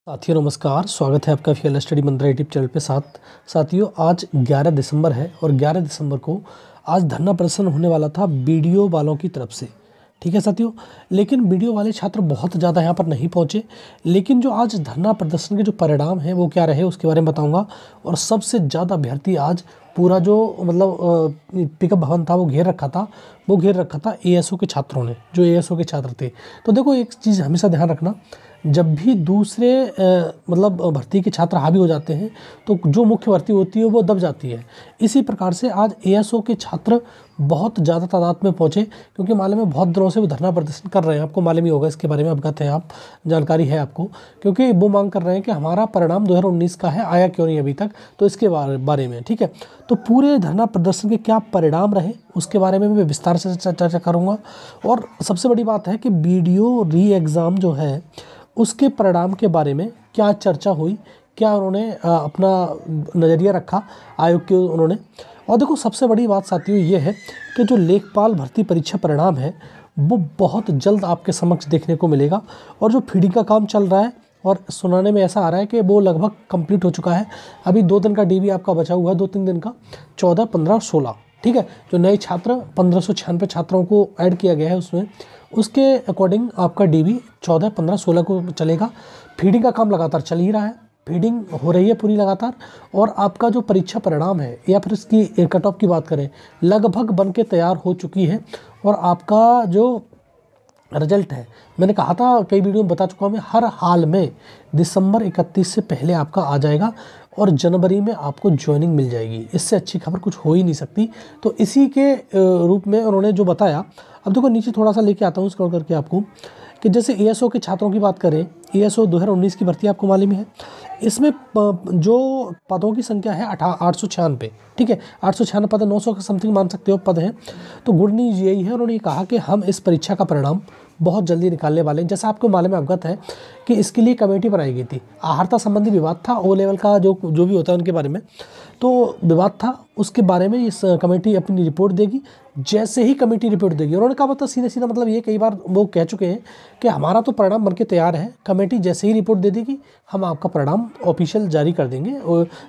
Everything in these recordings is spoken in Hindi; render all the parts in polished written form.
साथियों नमस्कार, स्वागत है आपका फीएल स्टडी मंत्रा यूट्यूब चैनल पे। साथियों आज 11 दिसंबर है और 11 दिसंबर को आज धरना प्रदर्शन होने वाला था बीडीओ वालों की तरफ से। ठीक है साथियों, लेकिन बीडीओ वाले छात्र बहुत ज़्यादा यहाँ पर नहीं पहुँचे। लेकिन जो आज धरना प्रदर्शन के जो परिणाम हैं वो क्या रहे उसके बारे में बताऊँगा। और सबसे ज़्यादा अभ्यर्थी आज पूरा जो पिकअप भवन था वो घेर रखा था एएसओ के छात्रों ने, जो एएसओ के छात्र थे। तो देखो एक चीज़ हमेशा ध्यान रखना, जब भी दूसरे भर्ती के छात्र हावी हो जाते हैं तो जो मुख्य भर्ती होती है वो दब जाती है। इसी प्रकार से आज एएसओ के छात्र बहुत ज़्यादा तादाद में पहुँचे, क्योंकि मालूम है बहुत दिनों से वो धरना प्रदर्शन कर रहे हैं। आपको मालूम ही होगा, इसके बारे में अवगत हैं आप, जानकारी है आपको, क्योंकि वो मांग कर रहे हैं कि हमारा परिणाम 2019 का है, आया क्यों नहीं अभी तक, तो इसके बारे में। ठीक है, तो पूरे धरना प्रदर्शन के क्या परिणाम रहे उसके बारे में मैं विस्तार से चर्चा करूँगा। और सबसे बड़ी बात है कि बीडीओ री एग्ज़ाम जो है उसके परिणाम के बारे में क्या चर्चा हुई, क्या उन्होंने अपना नज़रिया रखा आयोग के उन्होंने। और देखो सबसे बड़ी बात साथियों ये है कि जो लेखपाल भर्ती परीक्षा परिणाम है वो बहुत जल्द आपके समक्ष देखने को मिलेगा। और जो फीडिंग का काम चल रहा है और सुनाने में ऐसा आ रहा है कि वो लगभग कंप्लीट हो चुका है। अभी 2 दिन का डीबी आपका बचा हुआ है, 2-3 दिन का, 14, 15, 16। ठीक है, जो नए छात्र 1596 छात्रों को ऐड किया गया है उसमें, उसके अकॉर्डिंग आपका डीबी 14, 15, 16 को चलेगा। फीडिंग का काम लगातार चल ही रहा है, फीडिंग हो रही है पूरी लगातार। और आपका जो परीक्षा परिणाम है या फिर इसकी कट ऑफ की बात करें, लगभग बन के तैयार हो चुकी है। और आपका जो रिजल्ट है, मैंने कहा था कई वीडियो में बता चुका हूँ मैं, हर हाल में दिसंबर 31 से पहले आपका आ जाएगा और जनवरी में आपको ज्वाइनिंग मिल जाएगी। इससे अच्छी खबर कुछ हो ही नहीं सकती। तो इसी के रूप में उन्होंने जो बताया, अब देखो नीचे थोड़ा सा लेके आता हूँ स्क्रॉल करके आपको, कि जैसे एएसओ के छात्रों की बात करें, एएसओ 2019 की भर्ती आपको मालूम है, इसमें जो पदों की संख्या है 896। ठीक है, 896 पद, 900 के समथिंग मान सकते हो पद हैं। तो गुड न्यूज़ यही है, उन्होंने कहा कि हम इस परीक्षा का परिणाम बहुत जल्दी निकालने वाले हैं। जैसा आपको मालूम है, अवगत है कि इसके लिए कमेटी बनाई गई थी। आहारता संबंधी विवाद था, ओ लेवल का जो भी होता है उनके बारे में, तो विवाद था, उसके बारे में इस कमेटी अपनी रिपोर्ट देगी। जैसे ही कमेटी रिपोर्ट देगी, उन्होंने कहा मतलब सीधा मतलब ये कई बार वो कह चुके हैं कि हमारा तो परिणाम बनके तैयार है, कमेटी जैसे ही रिपोर्ट दे देगी हम आपका परिणाम ऑफिशियल जारी कर देंगे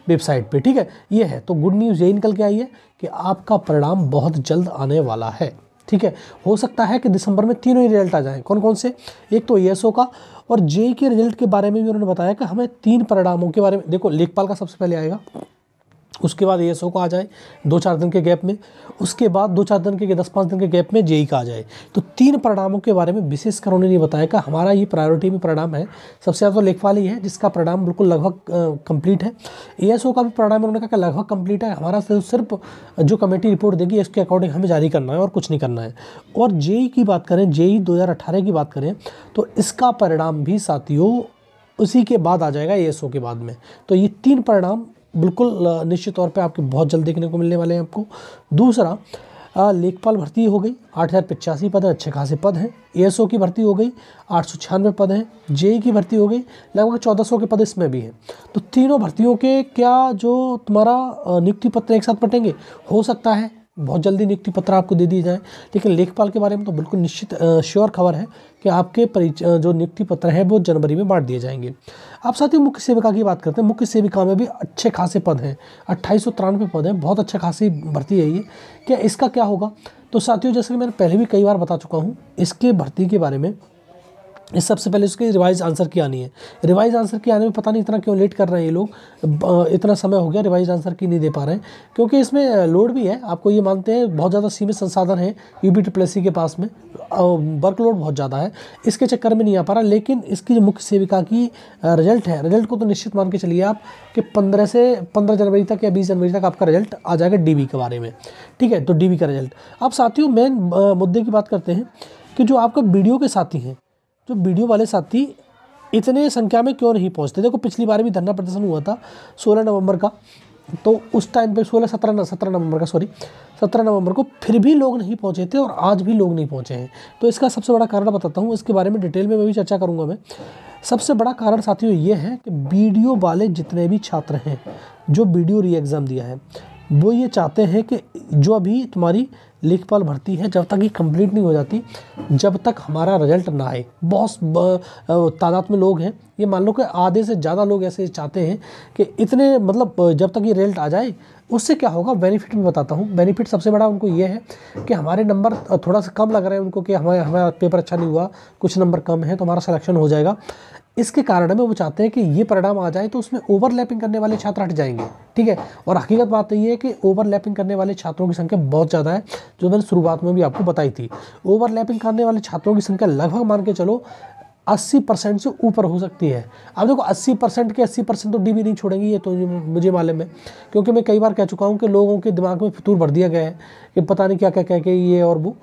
वेबसाइट पे। ठीक है, ये है। तो गुड न्यूज़ यही निकल के आई है कि आपका परिणाम बहुत जल्द आने वाला है। ठीक है, हो सकता है कि दिसंबर में तीनों ही रिजल्ट आ जाएं। कौन कौन से? एक तो एएसओ का, और जेई के रिजल्ट के बारे में भी उन्होंने बताया कि हमें 3 परिणामों के बारे में, देखो लेखपाल का सबसे पहले आएगा, उसके बाद एएसओ का आ जाए 2-4 दिन के गैप में, उसके बाद 2-4 दिन के 10-5 दिन के गैप में जेई का आ जाए। तो 3 परिणामों के बारे में विशेषकर उन्होंने बताया कि हमारा ये प्रायोरिटी में परिणाम है। सबसे ज़्यादा तो लेखपाल ही है जिसका परिणाम बिल्कुल लगभग कंप्लीट है। एएसओ का भी परिणाम उन्होंने कहा कि लगभग कंप्लीट है, हमारा सिर्फ जो कमेटी रिपोर्ट देगी इसके अकॉर्डिंग हमें जारी करना है और कुछ नहीं करना है। और जेई की बात करें, जेई 2018 की बात करें, तो इसका परिणाम भी साथियों उसी के बाद आ जाएगा, एएसओ के बाद में। तो ये 3 परिणाम बिल्कुल निश्चित तौर पे आपके बहुत जल्द देखने को मिलने वाले हैं आपको। दूसरा, लेखपाल भर्ती हो गई, 8085 पद हैं, अच्छे खासे पद हैं। एएसओ की भर्ती हो गई, 896 पद हैं। जेई की भर्ती हो गई, लगभग 1400 के पद इसमें भी हैं। तो तीनों भर्तियों के क्या जो तुम्हारा नियुक्ति पत्र एक साथ बटेंगे, हो सकता है बहुत जल्दी नियुक्ति पत्र आपको दे दिए जाए। लेकिन लेखपाल के बारे में तो बिल्कुल निश्चित श्योर खबर है कि आपके जो नियुक्ति पत्र है वो जनवरी में बांट दिए जाएंगे। आप साथियों मुख्य सेविका की बात करते हैं, मुख्य सेविका में भी अच्छे खासे पद हैं, 2893 पद हैं, बहुत अच्छा खासी भर्ती है ये। क्या इसका क्या होगा? तो साथियों जैसे कि मैंने पहले भी कई बार बता चुका हूँ, इसके भर्ती के बारे में इस सबसे पहले उसकी रिवाइज आंसर की आनी है। रिवाइज आंसर की आने में पता नहीं इतना क्यों लेट कर रहे हैं ये लोग, इतना समय हो गया रिवाइज आंसर की नहीं दे पा रहे हैं, क्योंकि इसमें लोड भी है। आपको ये मानते हैं बहुत ज़्यादा सीमित संसाधन है यूपीट्रिपलएससी के पास में, वर्कलोड बहुत ज़्यादा है, इसके चक्कर में नहीं आ पा रहा। लेकिन इसकी जो मुख्य सेविका की रिजल्ट है, रिजल्ट को तो निश्चित मान के चलिए आप कि 15 जनवरी तक या 20 जनवरी तक आपका रिजल्ट आ जाएगा डीबी के बारे में। ठीक है, तो डीबी का रिजल्ट। अब साथियों मेन मुद्दे की बात करते हैं कि जो आपका बीडीओ के साथी हैं, जो बीडीओ वाले साथी इतने संख्या में क्यों नहीं पहुंचते। देखो पिछली बार भी धरना प्रदर्शन हुआ था 16 नवंबर का, तो उस टाइम पे 17 नवंबर को फिर भी लोग नहीं पहुंचे थे और आज भी लोग नहीं पहुंचे हैं। तो इसका सबसे बड़ा कारण बताता हूं, इसके बारे में डिटेल में मैं भी चर्चा करूंगा मैं। सबसे बड़ा कारण साथियों ये है कि बीडीओ वाले जितने भी छात्र हैं जो बीडीओ री एग्ज़ाम दिया है, वो ये चाहते हैं कि जो अभी तुम्हारी लेखपाल भर्ती है जब तक ये कंप्लीट नहीं हो जाती, जब तक हमारा रिजल्ट ना आए। बहुत तादाद में लोग हैं, ये मान लो कि आधे से ज़्यादा लोग ऐसे चाहते हैं कि इतने मतलब जब तक ये रिजल्ट आ जाए। उससे क्या होगा, बेनिफिट मैं बताता हूँ। बेनिफिट सबसे बड़ा उनको ये है कि हमारे नंबर थोड़ा सा कम लग रहे हैं उनको, कि हमारा पेपर अच्छा नहीं हुआ, कुछ नंबर कम है तो हमारा सिलेक्शन हो जाएगा। इसके कारण में वो चाहते हैं कि ये परिणाम आ जाए तो उसमें ओवरलैपिंग करने वाले छात्र हट जाएंगे, ठीक है। और हकीकत बात ये है कि ओवरलैपिंग करने वाले छात्रों की संख्या बहुत ज़्यादा है, जो मैंने शुरुआत में भी आपको बताई थी। ओवरलैपिंग करने वाले छात्रों की संख्या लगभग मान के चलो 80% से ऊपर हो सकती है। अब देखो 80% के 80% तो डीबी नहीं छोड़ेंगे, ये तो मुझे मालूम है, क्योंकि मैं कई बार कह चुका हूँ कि लोगों के दिमाग में फितूर भर दिया गया है कि पता नहीं क्या क्या कह के ये और वो।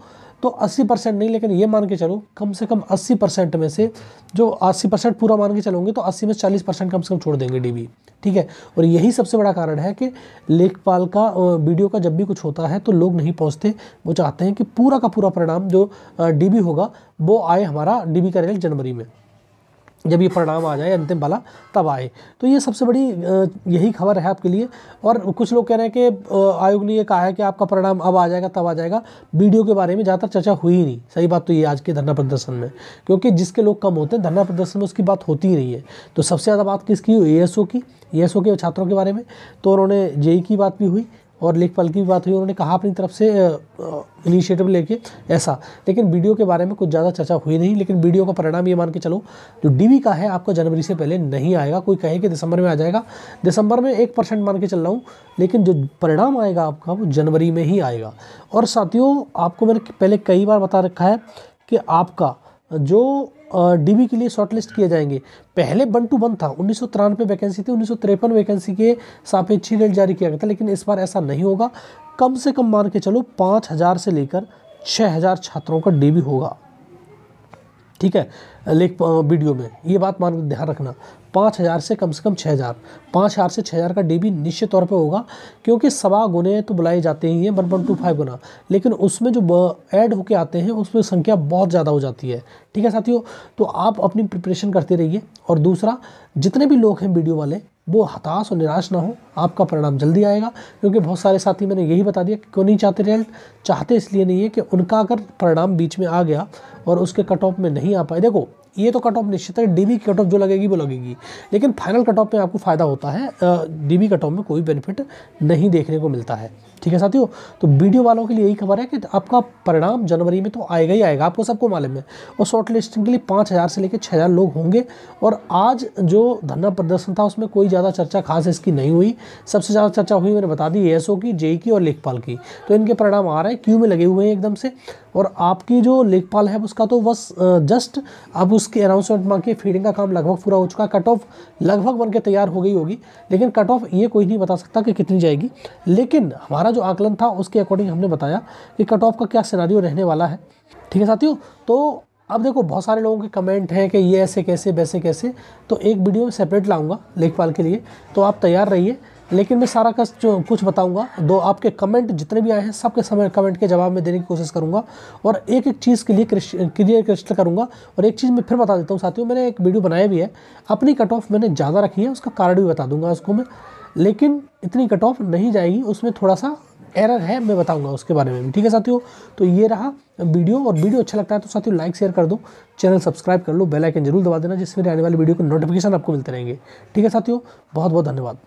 तो 80% नहीं, लेकिन ये मान के चलो कम से कम 80% में से, जो 80% पूरा मान के चलोगे तो 80 में 40% कम से कम छोड़ देंगे डीबी, ठीक है। और यही सबसे बड़ा कारण है कि लेखपाल का वीडियो का जब भी कुछ होता है तो लोग नहीं पहुंचते। वो चाहते हैं कि पूरा का पूरा परिणाम जो डीबी होगा वो आए, हमारा डीबी का रिजल्ट जनवरी में, जब ये परिणाम आ जाए अंतिम वाला तब आए। तो ये सबसे बड़ी यही खबर है आपके लिए। और कुछ लोग कह रहे हैं कि आयोग ने ये कहा है कि आपका परिणाम अब आ जाएगा तब आ जाएगा। वीडियो के बारे में ज़्यादातर चर्चा हुई ही नहीं। सही बात तो ये आज के धरना प्रदर्शन में, क्योंकि जिसके लोग कम होते हैं धरना प्रदर्शन में उसकी बात होती ही नहीं है। तो सबसे ज़्यादा बात किसकी हुई, एएसओ की, एएसओ के छात्रों के बारे में। तो उन्होंने जेईई की बात भी हुई और लेखपाल की भी बात हुई, उन्होंने कहा अपनी तरफ से इनिशिएटिव लेके ऐसा। लेकिन वीडियो के बारे में कुछ ज़्यादा चर्चा हुई नहीं। लेकिन वीडियो का परिणाम ये मान के चलो जो डीबी का है आपको जनवरी से पहले नहीं आएगा। कोई कहे कि दिसंबर में आ जाएगा, दिसंबर में 1% मान के चल रहा हूँ, लेकिन जो परिणाम आएगा आपका वो जनवरी में ही आएगा। और साथियों आपको मैंने पहले कई बार बता रखा है कि आपका जो डीबी के लिए शॉर्टलिस्ट किए जाएंगे, पहले 1 to 1 था, 1993 वैकेंसी थी, 1953 वैकेंसी के सापेक्ष रिजल्ट जारी किया गया था। लेकिन इस बार ऐसा नहीं होगा। कम से कम मान के चलो 5000 से लेकर 6000 छात्रों का डीबी होगा, ठीक है। लेख वीडियो में ये बात मान ध्यान रखना, 5000 से कम 6000, 5000 से 6000 का डीबी निश्चित तौर पे होगा, क्योंकि 1.25 गुने तो बुलाए जाते ही हैं, 1.25 गुना, लेकिन उसमें जो ऐड होके आते हैं उसमें संख्या बहुत ज़्यादा हो जाती है, ठीक है साथियों। तो आप अपनी प्रिपरेशन करते रहिए। और दूसरा, जितने भी लोग हैं वीडियो वाले वो हताश और निराश ना हो, आपका परिणाम जल्दी आएगा। क्योंकि बहुत सारे साथी, मैंने यही बता दिया कि क्यों नहीं चाहते रिजल्ट, चाहते इसलिए नहीं है कि उनका अगर परिणाम बीच में आ गया और उसके कट ऑफ में नहीं आ पाए। देखो ये तो कट ऑफ निश्चित है, डीबी की कट ऑफ जो लगेगी वो लगेगी, लेकिन फाइनल कट ऑफ में आपको फ़ायदा होता है, डीबी कट ऑफ में कोई बेनिफिट नहीं देखने को मिलता है, ठीक है साथियों। तो वीडियो वालों के लिए यही खबर है कि आपका परिणाम जनवरी में तो आएगा ही आएगा, आपको सबको मालूम है। और शॉर्ट लिस्टिंग के लिए 5000 से लेकर 6000 लोग होंगे। और आज जो धरना प्रदर्शन था उसमें कोई ज़्यादा चर्चा खास इसकी नहीं हुई। सबसे ज़्यादा चर्चा हुई मैंने बता दी एएसओ की, जेईई की और लेखपाल की। तो इनके परिणाम आ रहे हैं, क्यू में लगे हुए हैं एकदम से। और आपकी जो लेखपाल है उसका तो बस जस्ट अब उसके अनाउंसमेंट मांग के फीडिंग का काम लगभग पूरा हो चुका है। कट ऑफ लगभग बन के तैयार हो गई होगी, लेकिन कट ऑफ ये कोई नहीं बता सकता कि कितनी जाएगी। लेकिन हमारा जो आकलन था उसके अकॉर्डिंग हमने बताया कि कट ऑफ का क्या सिनेरियो रहने वाला है, ठीक है साथियों। तो अब देखो बहुत सारे लोगों के कमेंट हैं कि ये ऐसे कैसे वैसे कैसे, तो एक वीडियो में सेपरेट लाऊंगा लेखपाल के लिए, तो आप तैयार रहिए। लेकिन मैं सारा कुछ बताऊंगा। दो आपके कमेंट जितने भी आए हैं सबके समय कमेंट के जवाब में देने की कोशिश करूंगा और एक एक चीज़ के लिए क्लियर क्रिस्टल करूंगा। और एक चीज़ मैं फिर बता देता हूं साथियों, मैंने एक वीडियो बनाया भी है, अपनी कट ऑफ मैंने ज़्यादा रखी है, उसका कारण भी बता दूंगा उसको मैं। लेकिन इतनी कट ऑफ नहीं जाएगी, उसमें थोड़ा सा एरर है, मैं बताऊंगा उसके बारे में भी, ठीक है साथियों। तो ये रहा वीडियो, और वीडियो अच्छा लगता है तो साथियों लाइक शेयर कर दो, चैनल सब्सक्राइब कर लो, बेल आइकन जरूर दबा देना, जिससे मेरे आने वाली वीडियो के नोटिफिकेशन आपको मिलते रहेंगे, ठीक है साथियों। बहुत बहुत धन्यवाद।